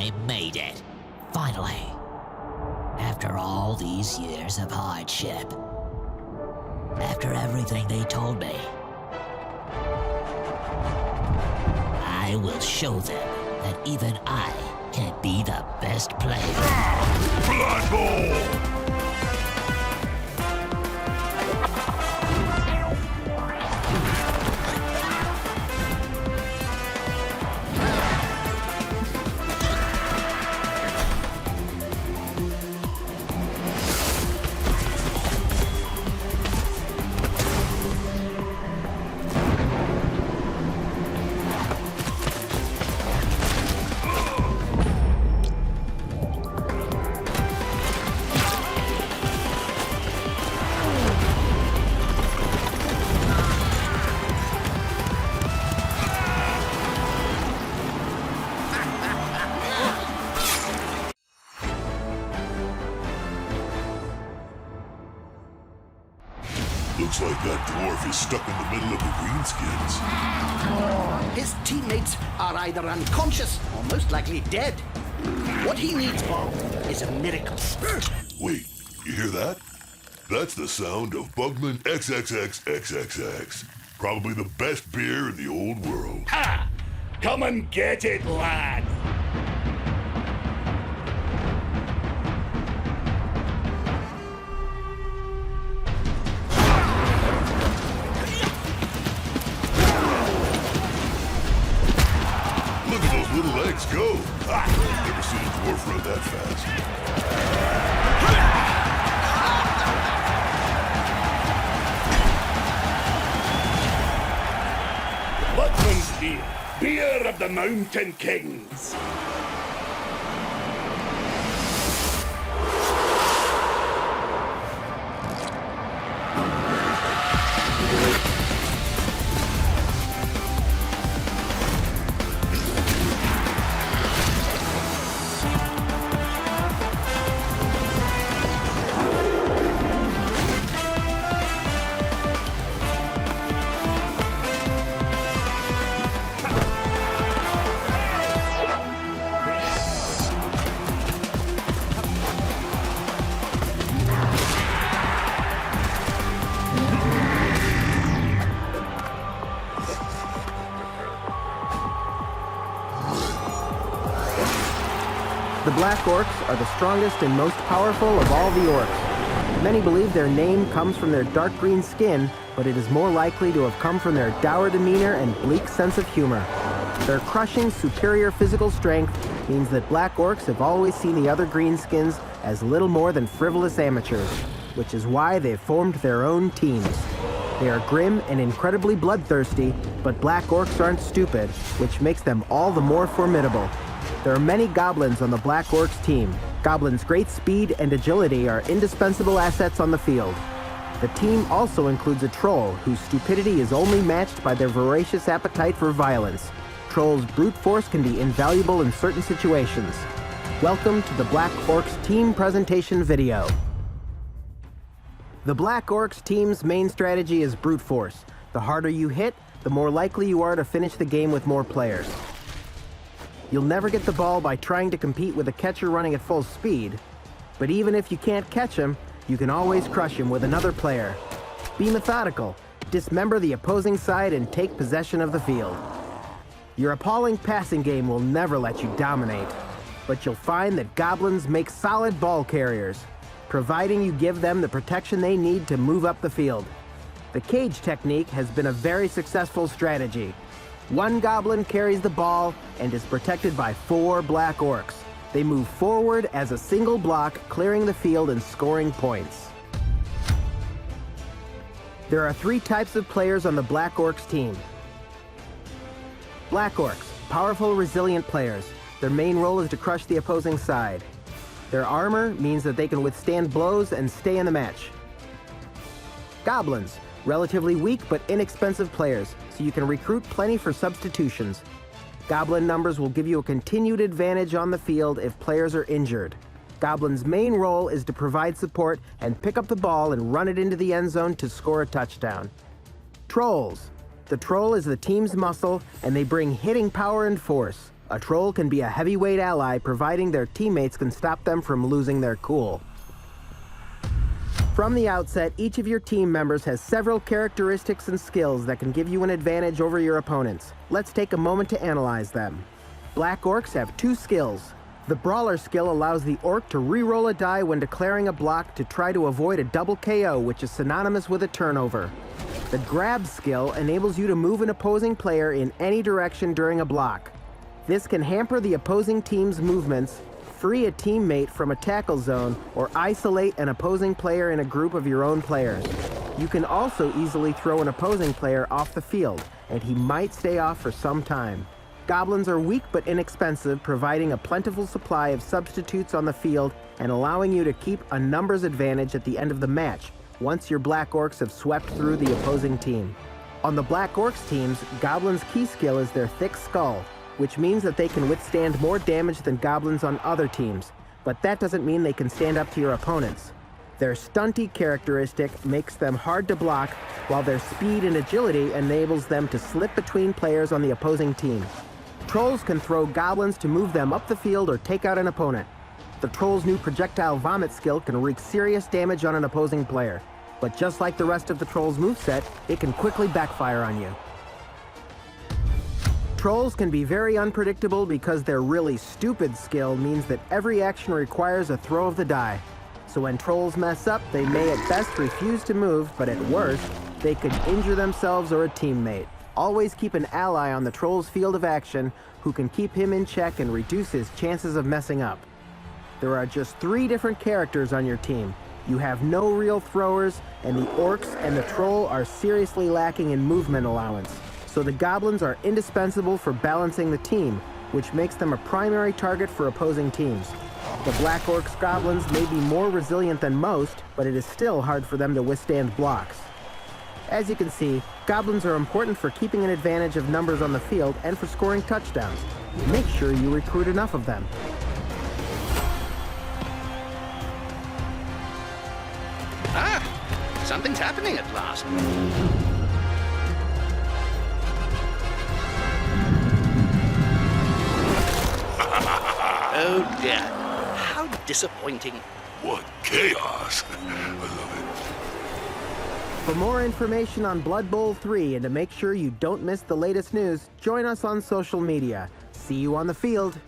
I made it. Finally. After all these years of hardship. After everything they told me. I will show them that even I can be the best player. Blood Bowl! Looks like that dwarf is stuck in the middle of the greenskins. His teammates are either unconscious or most likely dead. What he needs, Bob, is a miracle. Wait, you hear that? That's the sound of Bugman XXXXXX. Probably the best beer in the old world. Ha! Come and get it, lad! Look at those little legs go. Never seen a dwarf run that fast. Bugman's beer. Beer of the Mountain Kings. The Black Orcs are the strongest and most powerful of all the orcs. Many believe their name comes from their dark green skin, but it is more likely to have come from their dour demeanor and bleak sense of humor. Their crushing, superior physical strength means that Black Orcs have always seen the other greenskins as little more than frivolous amateurs, which is why they've formed their own teams. They are grim and incredibly bloodthirsty, but Black Orcs aren't stupid, which makes them all the more formidable. There are many goblins on the Black Orcs team. Goblins' great speed and agility are indispensable assets on the field. The team also includes a troll whose stupidity is only matched by their voracious appetite for violence. Trolls' brute force can be invaluable in certain situations. Welcome to the Black Orcs team presentation video. The Black Orcs team's main strategy is brute force. The harder you hit, the more likely you are to finish the game with more players. You'll never get the ball by trying to compete with a catcher running at full speed, but even if you can't catch him, you can always crush him with another player. Be methodical, dismember the opposing side, and take possession of the field. Your appalling passing game will never let you dominate, but you'll find that goblins make solid ball carriers, providing you give them the protection they need to move up the field. The cage technique has been a very successful strategy. One goblin carries the ball and is protected by 4 Black Orcs. They move forward as a single block, clearing the field and scoring points. There are 3 types of players on the Black Orcs team. Black Orcs, powerful, resilient players. Their main role is to crush the opposing side. Their armor means that they can withstand blows and stay in the match. Goblins, relatively weak but inexpensive players, so you can recruit plenty for substitutions. Goblin numbers will give you a continued advantage on the field if players are injured. Goblin's main role is to provide support and pick up the ball and run it into the end zone to score a touchdown. Trolls. The troll is the team's muscle, and they bring hitting power and force. A troll can be a heavyweight ally, providing their teammates can stop them from losing their cool. From the outset, each of your team members has several characteristics and skills that can give you an advantage over your opponents. Let's take a moment to analyze them. Black orcs have 2 skills. The Brawler skill allows the orc to re-roll a die when declaring a block to try to avoid a double KO, which is synonymous with a turnover. The Grab skill enables you to move an opposing player in any direction during a block. This can hamper the opposing team's movements, free a teammate from a tackle zone, or isolate an opposing player in a group of your own players. You can also easily throw an opposing player off the field, and he might stay off for some time. Goblins are weak but inexpensive, providing a plentiful supply of substitutes on the field and allowing you to keep a numbers advantage at the end of the match, once your Black Orcs have swept through the opposing team. On the Black Orcs teams, Goblins' key skill is their thick skull, which means that they can withstand more damage than Goblins on other teams, but that doesn't mean they can stand up to your opponents. Their stunty characteristic makes them hard to block, while their speed and agility enables them to slip between players on the opposing team. Trolls can throw goblins to move them up the field or take out an opponent. The Troll's new projectile vomit skill can wreak serious damage on an opposing player, but just like the rest of the Troll's moveset, it can quickly backfire on you. Trolls can be very unpredictable because their really stupid skill means that every action requires a throw of the die. So when Trolls mess up, they may at best refuse to move, but at worst, they could injure themselves or a teammate. Always keep an ally on the Troll's field of action who can keep him in check and reduce his chances of messing up. There are just 3 different characters on your team. You have no real throwers, and the orcs and the troll are seriously lacking in movement allowance. So the goblins are indispensable for balancing the team, which makes them a primary target for opposing teams. The Black Orcs goblins may be more resilient than most, but it is still hard for them to withstand blocks. As you can see, goblins are important for keeping an advantage of numbers on the field and for scoring touchdowns. Make sure you recruit enough of them. Ah, something's happening at last. Oh dear, how disappointing. What chaos! I love it. For more information on Blood Bowl 3 and to make sure you don't miss the latest news, join us on social media. See you on the field.